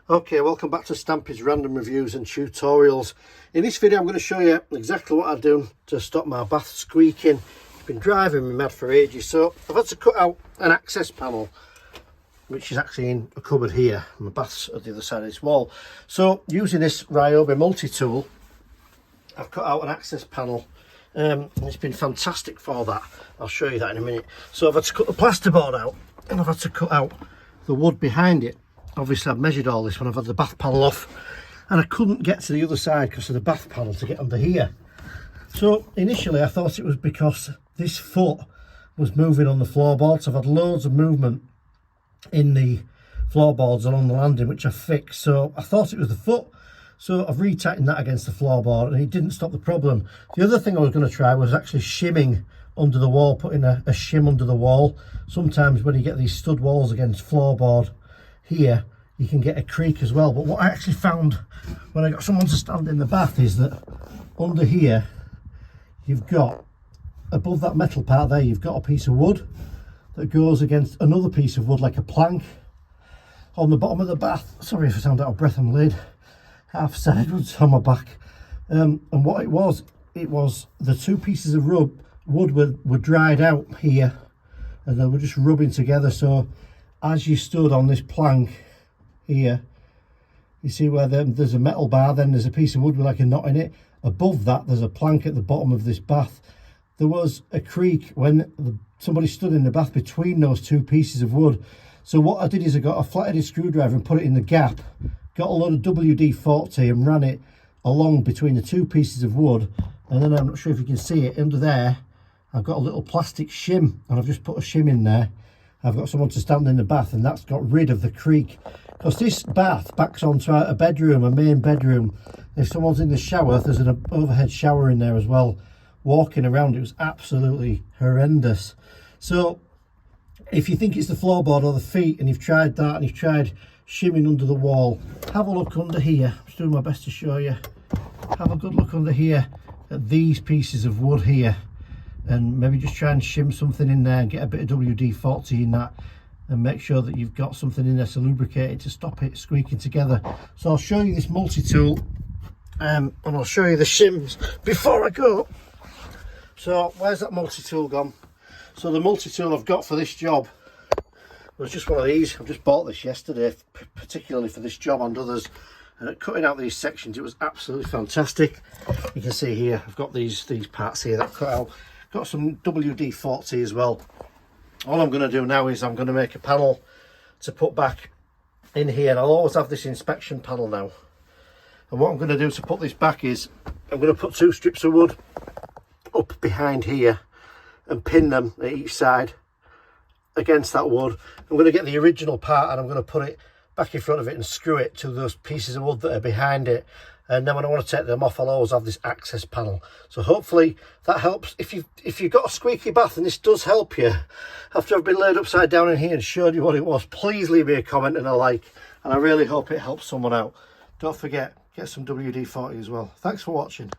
Okay, welcome back to Stampy's Random Reviews and Tutorials. In this video I'm going to show you exactly what I do to stop my bath squeaking. It's been driving me mad for ages, so I've had to cut out an access panel which is actually in a cupboard here. My bath's at the other side of this wall. So using this Ryobi multi-tool, I've cut out an access panel. And it's been fantastic for that. I'll show you that in a minute. So I've had to cut the plasterboard out and I've had to cut out the wood behind it. Obviously I've measured all this when I've had the bath panel off, and I couldn't get to the other side because of the bath panel to get under here. So initially I thought it was because this foot was moving on the floorboards. I've had loads of movement in the floorboards along the landing which I fixed, so I thought it was the foot. So I've retightened that against the floorboard and it didn't stop the problem. The other thing I was going to try was actually shimming under the wall, putting a shim under the wall. Sometimes when you get these stud walls against floorboard here, you can get a creak as well. But what I actually found when I got someone to stand in the bath is that under here you've got, above that metal part there, you've got a piece of wood that goes against another piece of wood like a plank on the bottom of the bath. Sorry if I sound out of breath, I'm laid half sideways on my back. And what it was the two pieces of wood were dried out here and they were just rubbing together. So as you stood on this plank here, you see where there's a metal bar, then there's a piece of wood with like a knot in it. Above that there's a plank at the bottom of this bath. There was a creak when somebody stood in the bath between those two pieces of wood. So what I did is I got a flat-headed screwdriver and put it in the gap, got a load of WD-40 and ran it along between the two pieces of wood, and then I'm not sure if you can see it, under there I've got a little plastic shim and I've just put a shim in there. I've got someone to stand in the bath and that's got rid of the creak, because this bath backs onto a bedroom, a main bedroom. If someone's in the shower, there's an overhead shower in there as well. Walking around it was absolutely horrendous. So if you think it's the floorboard or the feet and you've tried that and you've tried shimming under the wall, have a look under here. I'm just doing my best to show you. Have a good look under here at these pieces of wood here, and maybe just try and shim something in there and get a bit of WD-40 in that, and make sure that you've got something in there to lubricate it to stop it squeaking together. So I'll show you this multi-tool and I'll show you the shims before I go. So where's that multi-tool gone? So the multi-tool I've got for this job was just one of these. I've just bought this yesterday, particularly for this job and others, and at cutting out these sections it was absolutely fantastic. You can see here I've got these parts here that I've cut out. Got some WD-40 as well. All I'm going to do now is I'm going to make a panel to put back in here, and I'll always have this inspection panel now. And what I'm going to do to put this back is I'm going to put two strips of wood up behind here and pin them at each side against that wood. I'm going to get the original part and I'm going to put it back in front of it and screw it to those pieces of wood that are behind it. And then when I want to take them off, I'll always have this access panel. So hopefully that helps. If you've got a squeaky bath and this does help you, after I've been laid upside down in here and showed you what it was, please leave me a comment and a like, and I really hope it helps someone out. Don't forget, get some WD-40 as well. Thanks for watching.